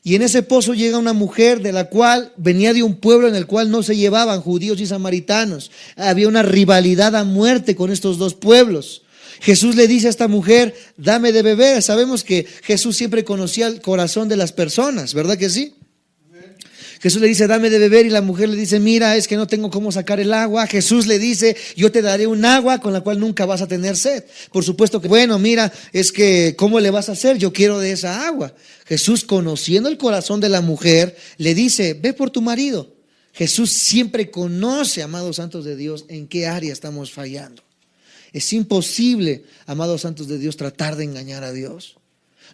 y en ese pozo llega una mujer de la cual venía de un pueblo en el cual no se llevaban judíos y samaritanos. Había una rivalidad a muerte con estos dos pueblos. Jesús le dice a esta mujer: dame de beber. Sabemos que Jesús siempre conocía el corazón de las personas, ¿verdad que sí? Jesús le dice: dame de beber, y la mujer le dice: mira, es que no tengo cómo sacar el agua. Jesús le dice: yo te daré un agua con la cual nunca vas a tener sed. Por supuesto que, bueno, mira, es que ¿cómo le vas a hacer? Yo quiero de esa agua. Jesús, conociendo el corazón de la mujer, le dice: ve por tu marido. Jesús siempre conoce, amados santos de Dios, en qué área estamos fallando. Es imposible, amados santos de Dios, tratar de engañar a Dios.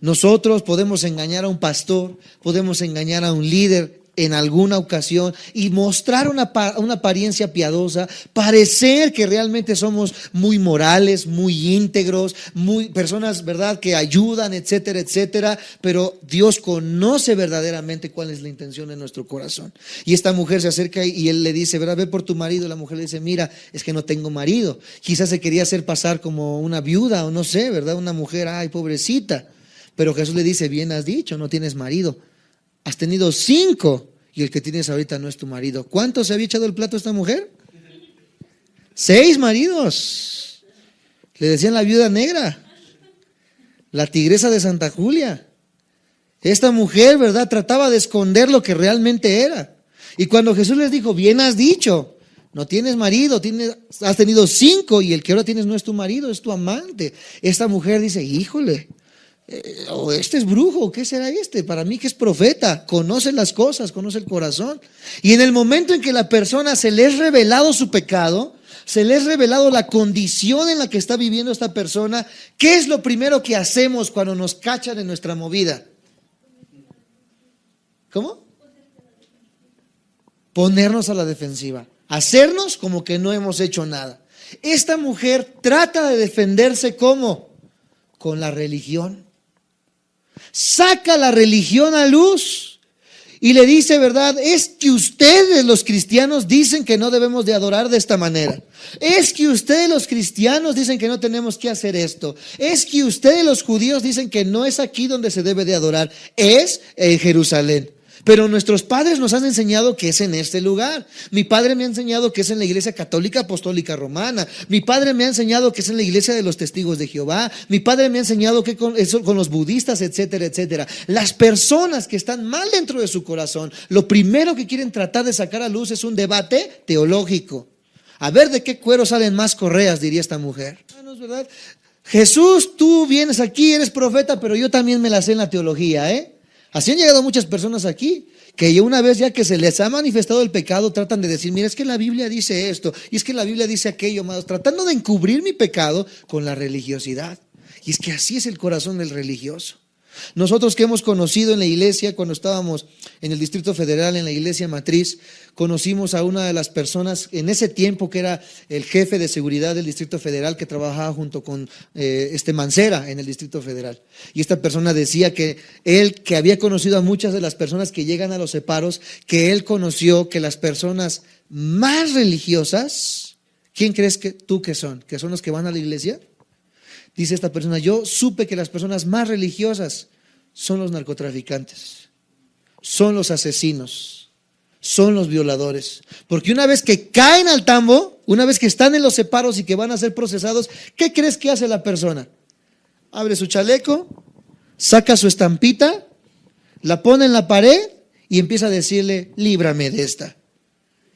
Nosotros podemos engañar a un pastor, podemos engañar a un líder en alguna ocasión y mostrar una apariencia piadosa, parecer que realmente somos muy morales, muy íntegros, muy personas, ¿verdad?, que ayudan, etcétera, etcétera, pero Dios conoce verdaderamente cuál es la intención de nuestro corazón. Y esta mujer se acerca y él le dice: ¿verdad? Ve por tu marido. La mujer le dice: mira, es que no tengo marido. Quizás se quería hacer pasar como una viuda, o no sé, ¿verdad? Una mujer, ay, pobrecita. Pero Jesús le dice: bien has dicho, no tienes marido. Has tenido 5 y el que tienes ahorita no es tu marido. ¿Cuánto se había echado el plato esta mujer? 6 maridos. Le decían la viuda negra, la tigresa de Santa Julia. Esta mujer, ¿verdad?, trataba de esconder lo que realmente era. Y cuando Jesús les dijo: bien has dicho, no tienes marido, has tenido 5 y el que ahora tienes no es tu marido, es tu amante. Esta mujer dice: híjole, O este es brujo, ¿qué será este? Para mí que es profeta, conoce las cosas, conoce el corazón. Y en el momento en que la persona se le es revelado su pecado, se le es revelado la condición en la que está viviendo esta persona, ¿qué es lo primero que hacemos cuando nos cachan en nuestra movida? ¿Cómo? Ponernos a la defensiva, hacernos como que no hemos hecho nada. Esta mujer trata de defenderse ¿cómo? Con la religión. Saca la religión a luz y le dice, ¿verdad? Es que ustedes los cristianos dicen que no debemos de adorar de esta manera. Es que ustedes los cristianos dicen que no tenemos que hacer esto. Es que ustedes los judíos dicen que no es aquí donde se debe de adorar, es en Jerusalén. Pero nuestros padres nos han enseñado que es en este lugar. Mi padre me ha enseñado que es en la iglesia católica apostólica romana. Mi padre me ha enseñado que es en la iglesia de los testigos de Jehová. Mi padre me ha enseñado que eso con los budistas, etcétera, etcétera. Las personas que están mal dentro de su corazón, lo primero que quieren tratar de sacar a luz es un debate teológico. A ver de qué cuero salen más correas, diría esta mujer. No es verdad. Jesús, tú vienes aquí, eres profeta, pero yo también me la sé en la teología, ¿eh? Así han llegado muchas personas aquí, que una vez ya que se les ha manifestado el pecado, tratan de decir, mira, es que la Biblia dice esto, y es que la Biblia dice aquello, más, tratando de encubrir mi pecado con la religiosidad. Y es que así es el corazón del religioso. Nosotros que hemos conocido en la iglesia, cuando estábamos en el Distrito Federal, en la iglesia matriz, conocimos a una de las personas en ese tiempo que era el jefe de seguridad del Distrito Federal, que trabajaba junto con Mancera en el Distrito Federal. Y esta persona decía que él, que había conocido a muchas de las personas que llegan a los separos, que él conoció que las personas más religiosas, ¿quién crees que tú que son? ¿Que son los que van a la iglesia? Dice esta persona, yo supe que las personas más religiosas son los narcotraficantes, son los asesinos, son los violadores. Porque una vez que caen al tambo, una vez que están en los separos y que van a ser procesados, ¿qué crees que hace la persona? Abre su chaleco, saca su estampita, la pone en la pared y empieza a decirle, líbrame de esta.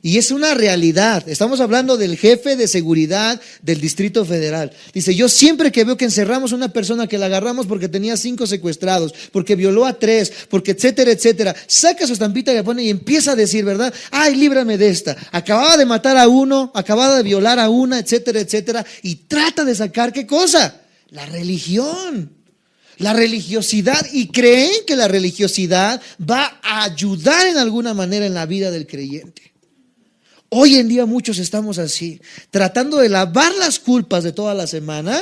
Y es una realidad. Estamos hablando del jefe de seguridad del Distrito Federal. Dice, yo siempre que veo que encerramos a una persona, que la agarramos porque tenía 5 secuestrados, porque violó a 3, porque etcétera, etcétera, saca su estampita y la pone y empieza a decir, ¿verdad? Ay, líbrame de esta. Acababa de matar a uno, acababa de violar a una, etcétera, etcétera. Y trata de sacar, ¿qué cosa? La religión. La religiosidad, y creen que la religiosidad va a ayudar en alguna manera en la vida del creyente. Hoy en día muchos estamos así, tratando de lavar las culpas de toda la semana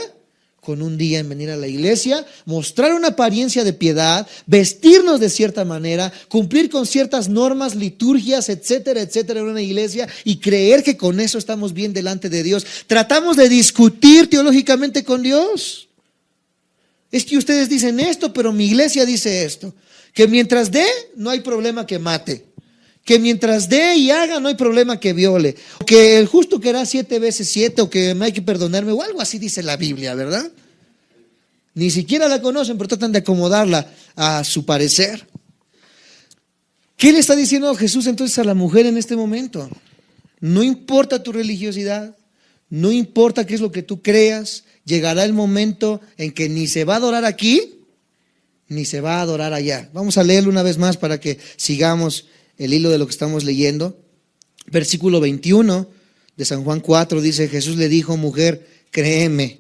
con un día en venir a la iglesia, mostrar una apariencia de piedad, vestirnos de cierta manera, cumplir con ciertas normas, liturgias, etcétera, etcétera en una iglesia y creer que con eso estamos bien delante de Dios. Tratamos de discutir teológicamente con Dios. Es que ustedes dicen esto, pero mi iglesia dice esto, que mientras dé, no hay problema que mate. Que mientras dé y haga no hay problema que viole, o que el justo querrá 7 veces 7, o que me hay que perdonarme, o algo así dice la Biblia, ¿verdad? Ni siquiera la conocen, pero tratan de acomodarla a su parecer. ¿Qué le está diciendo Jesús entonces a la mujer en este momento? No importa tu religiosidad, no importa qué es lo que tú creas, llegará el momento en que ni se va a adorar aquí, ni se va a adorar allá. Vamos a leerlo una vez más para que sigamos el hilo de lo que estamos leyendo. Versículo 21 de San Juan 4 dice, Jesús le dijo, mujer, créeme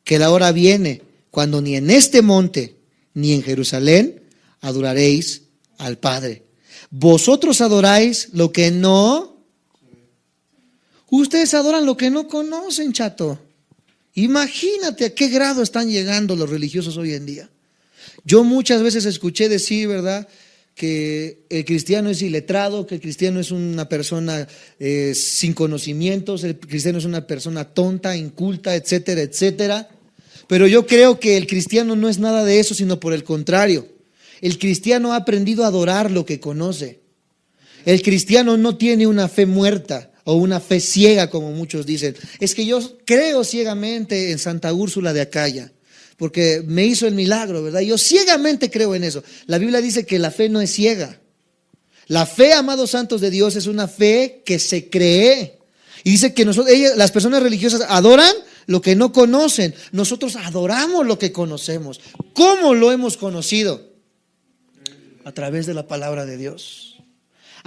que la hora viene cuando ni en este monte ni en Jerusalén adoraréis al Padre. Vosotros adoráis lo que no, ustedes adoran lo que no conocen, chato. Imagínate a qué grado están llegando los religiosos hoy en día. Yo muchas veces escuché decir, ¿verdad?, que el cristiano es iletrado, que el cristiano es una persona sin conocimientos, el cristiano es una persona tonta, inculta, etcétera, etcétera. Pero yo creo que el cristiano no es nada de eso, sino por el contrario. El cristiano ha aprendido a adorar lo que conoce. El cristiano no tiene una fe muerta o una fe ciega, como muchos dicen. Es que yo creo ciegamente en Santa Úrsula de Acaya, porque me hizo el milagro, ¿verdad? Yo ciegamente creo en eso. La Biblia dice que la fe no es ciega. La fe, amados santos de Dios, es una fe que se cree. Y dice que las personas religiosas adoran lo que no conocen. Nosotros adoramos lo que conocemos. ¿Cómo lo hemos conocido? A través de la palabra de Dios.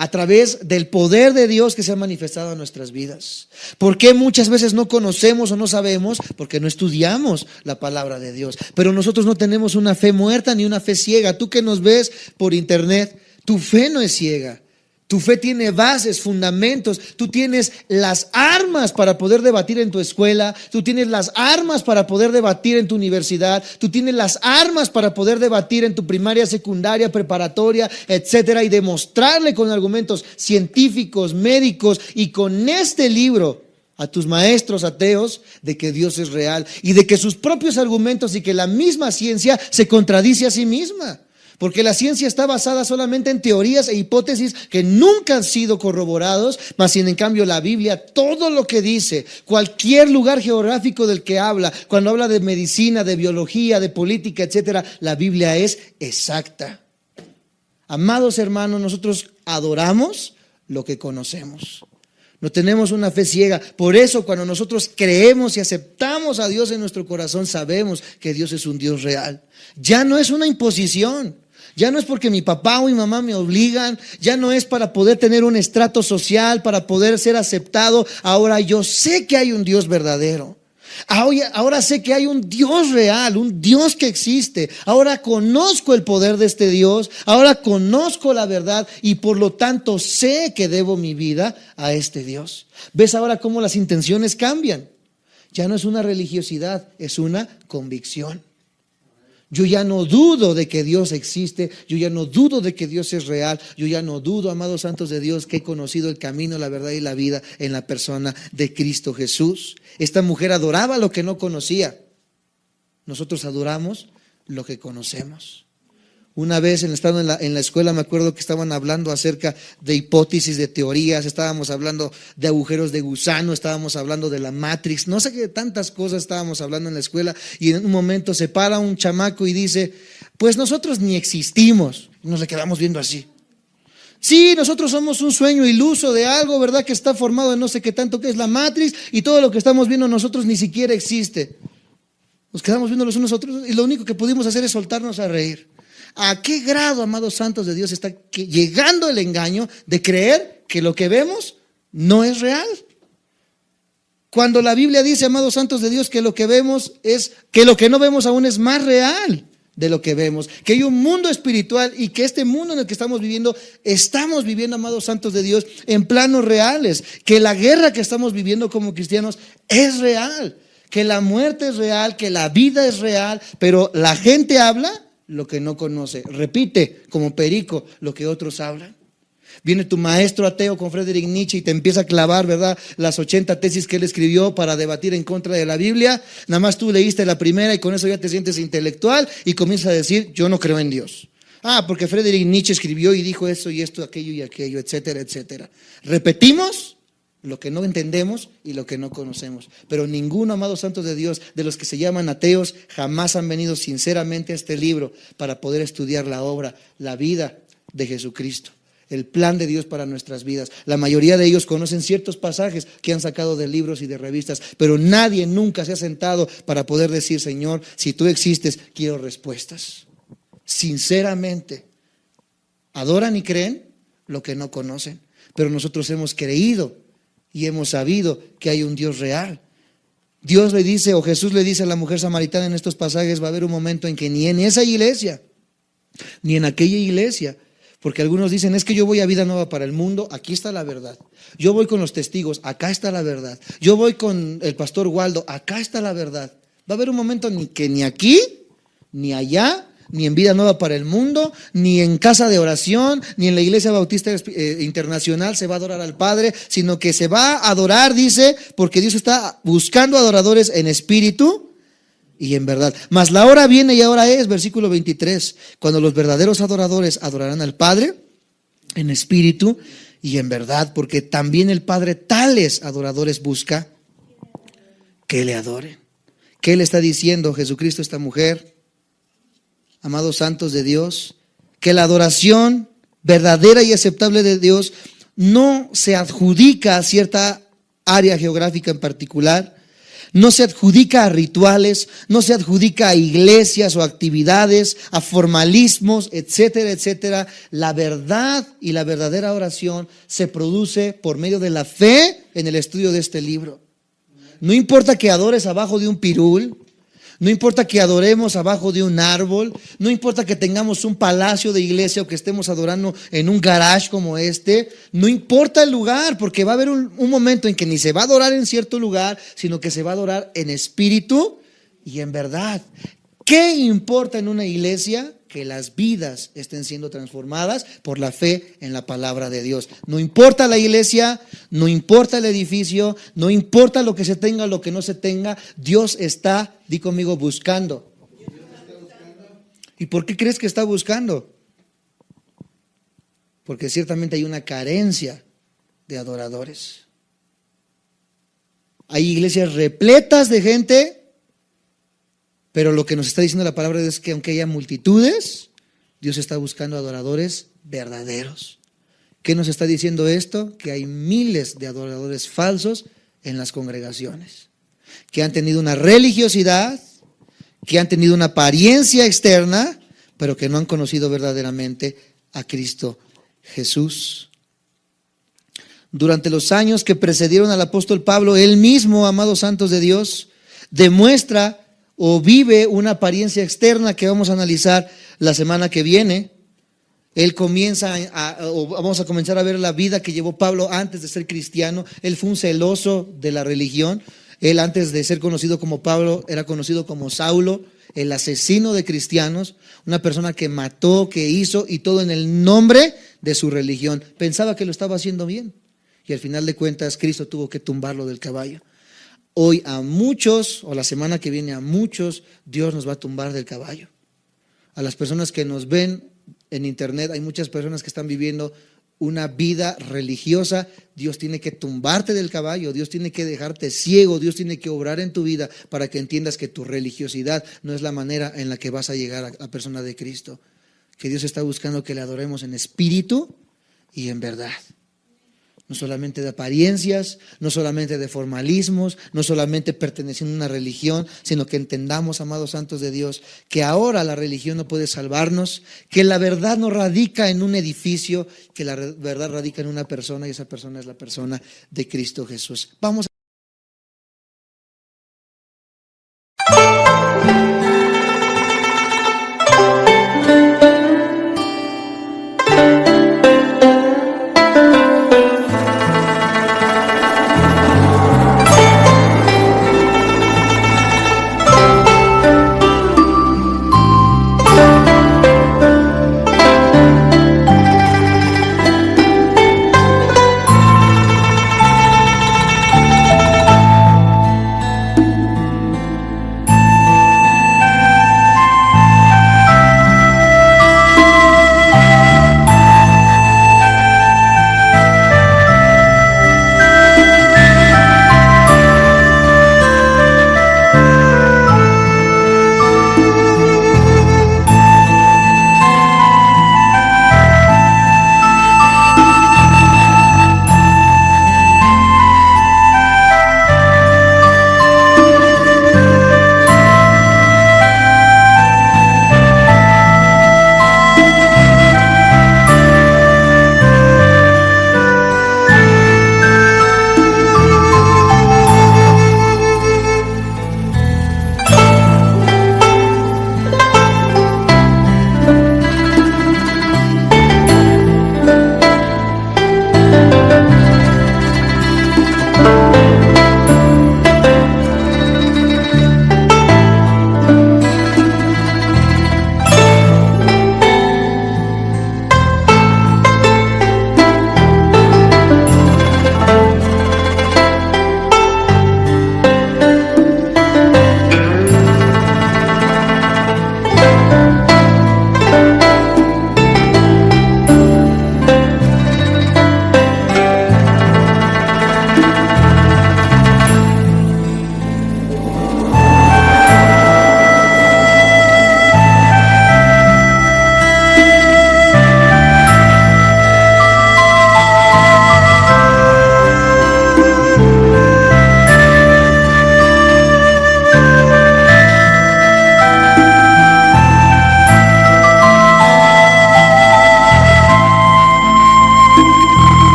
A través del poder de Dios que se ha manifestado en nuestras vidas. ¿Por qué muchas veces no conocemos o no sabemos? Porque no estudiamos la palabra de Dios. Pero nosotros no tenemos una fe muerta ni una fe ciega. Tú que nos ves por internet, tu fe no es ciega. Tu fe tiene bases, fundamentos. Tú tienes las armas para poder debatir en tu escuela. Tú tienes las armas para poder debatir en tu universidad. Tú tienes las armas para poder debatir en tu primaria, secundaria, preparatoria, etcétera, y demostrarle con argumentos científicos, médicos y con este libro a tus maestros ateos de que Dios es real y de que sus propios argumentos y que la misma ciencia se contradice a sí misma. Porque la ciencia está basada solamente en teorías e hipótesis que nunca han sido corroborados, mas sin en cambio la Biblia, todo lo que dice, cualquier lugar geográfico del que habla, cuando habla de medicina, de biología, de política, etcétera, la Biblia es exacta. Amados hermanos, nosotros adoramos lo que conocemos. No tenemos una fe ciega. Por eso cuando nosotros creemos y aceptamos a Dios en nuestro corazón, sabemos que Dios es un Dios real. Ya no es una imposición. Ya no es porque mi papá o mi mamá me obligan, ya no es para poder tener un estrato social, para poder ser aceptado. Ahora yo sé que hay un Dios verdadero. Ahora sé que hay un Dios real, un Dios que existe. Ahora conozco el poder de este Dios, ahora conozco la verdad y por lo tanto sé que debo mi vida a este Dios. ¿Ves ahora cómo las intenciones cambian? Ya no es una religiosidad, es una convicción. Yo ya no dudo de que Dios existe, yo ya no dudo de que Dios es real, yo ya no dudo, amados santos de Dios, que he conocido el camino, la verdad y la vida en la persona de Cristo Jesús. Esta mujer adoraba lo que no conocía. Nosotros adoramos lo que conocemos. Una vez estando en la escuela me acuerdo que estaban hablando acerca de hipótesis, de teorías, estábamos hablando de agujeros de gusano, estábamos hablando de la Matrix, no sé qué tantas cosas estábamos hablando en la escuela y en un momento se para un chamaco y dice, pues nosotros ni existimos, nos le quedamos viendo así. Sí, nosotros somos un sueño iluso de algo, ¿verdad? Que está formado en no sé qué tanto que es la Matrix y todo lo que estamos viendo nosotros ni siquiera existe. Nos quedamos viendo los unos a otros y lo único que pudimos hacer es soltarnos a reír. ¿A qué grado, amados santos de Dios, está llegando el engaño de creer que lo que vemos no es real? Cuando la Biblia dice, amados santos de Dios, que lo que vemos es, que lo que no vemos aún es más real de lo que vemos, que hay un mundo espiritual y que este mundo en el que estamos viviendo, amados santos de Dios, en planos reales, que la guerra que estamos viviendo como cristianos es real, que la muerte es real, que la vida es real, pero la gente habla lo que no conoce, repite como perico lo que otros hablan. Viene tu maestro ateo con Friedrich Nietzsche y te empieza a clavar, ¿verdad?, las 80 tesis que él escribió para debatir en contra de la Biblia. Nada más tú leíste la primera y con eso ya te sientes intelectual y comienzas a decir, yo no creo en Dios. Porque Friedrich Nietzsche escribió y dijo esto y esto, aquello y aquello, etcétera, etcétera. Repetimos lo que no entendemos y lo que no conocemos. Pero ninguno, amados santos de Dios, de los que se llaman ateos, jamás han venido sinceramente a este libro para poder estudiar la obra, la vida de Jesucristo, el plan de Dios para nuestras vidas. La mayoría de ellos conocen ciertos pasajes que han sacado de libros y de revistas, pero nadie nunca se ha sentado para poder decir, Señor, si tú existes, quiero respuestas. Sinceramente, adoran y creen lo que no conocen, pero nosotros hemos creído y hemos sabido que hay un Dios real. Dios le dice, o Jesús le dice a la mujer samaritana en estos pasajes, va a haber un momento en que ni en esa iglesia, ni en aquella iglesia, porque algunos dicen, es que yo voy a Vida Nueva para el Mundo, aquí está la verdad. Yo voy con los testigos, acá está la verdad. Yo voy con el pastor Waldo, acá está la verdad. Va a haber un momento en que ni aquí, ni allá, ni en Vida Nueva para el Mundo, ni en casa de oración, ni en la Iglesia Bautista Internacional se va a adorar al Padre, sino que se va a adorar, dice, porque Dios está buscando adoradores en espíritu y en verdad. Mas la hora viene y ahora es, versículo 23, cuando los verdaderos adoradores adorarán al Padre en espíritu y en verdad, porque también el Padre tales adoradores busca que le adoren. ¿Qué le está diciendo Jesucristo a esta mujer? Amados santos de Dios, que la adoración verdadera y aceptable de Dios no se adjudica a cierta área geográfica en particular, No se adjudica a rituales, no se adjudica a iglesias o actividades, a formalismos, etcétera, etcétera. La verdad y la verdadera oración se produce por medio de la fe en el estudio de este libro. No importa que adores abajo de un pirul, no importa que adoremos abajo de un árbol, no importa que tengamos un palacio de iglesia o que estemos adorando en un garage como este, no importa el lugar, porque va a haber un momento en que ni se va a adorar en cierto lugar, sino que se va a adorar en espíritu y en verdad. ¿Qué importa en una iglesia? Que las vidas estén siendo transformadas por la fe en la palabra de Dios. No importa la iglesia, no importa el edificio, no importa lo que se tenga, lo que no se tenga, Dios está, di conmigo, buscando. ¿Y por qué crees que está buscando? Porque ciertamente hay una carencia de adoradores. Hay iglesias repletas de gente, pero lo que nos está diciendo la palabra es que aunque haya multitudes, Dios está buscando adoradores verdaderos. ¿Qué nos está diciendo esto? Que hay miles de adoradores falsos en las congregaciones, que han tenido una religiosidad, que han tenido una apariencia externa, pero que no han conocido verdaderamente a Cristo Jesús. Durante los años que precedieron al apóstol Pablo, él mismo, amados santos de Dios, demuestra o vive una apariencia externa que vamos a analizar la semana que viene. Él vamos a comenzar a ver la vida que llevó Pablo antes de ser cristiano. Él fue un celoso de la religión. Él, antes de ser conocido como Pablo, era conocido como Saulo, el asesino de cristianos, una persona que mató, que hizo, y todo en el nombre de su religión. Pensaba que lo estaba haciendo bien, y al final de cuentas Cristo tuvo que tumbarlo del caballo. Hoy a muchos, o la semana que viene a muchos, Dios nos va a tumbar del caballo. A las personas que nos ven en internet, hay muchas personas que están viviendo una vida religiosa. Dios tiene que tumbarte del caballo, Dios tiene que dejarte ciego, Dios tiene que obrar en tu vida para que entiendas que tu religiosidad no es la manera en la que vas a llegar a la persona de Cristo. Que Dios está buscando que le adoremos en espíritu y en verdad. No solamente de apariencias, no solamente de formalismos, no solamente perteneciendo a una religión, sino que entendamos, amados santos de Dios, que ahora la religión no puede salvarnos, que la verdad no radica en un edificio, que la verdad radica en una persona, y esa persona es la persona de Cristo Jesús. Vamos a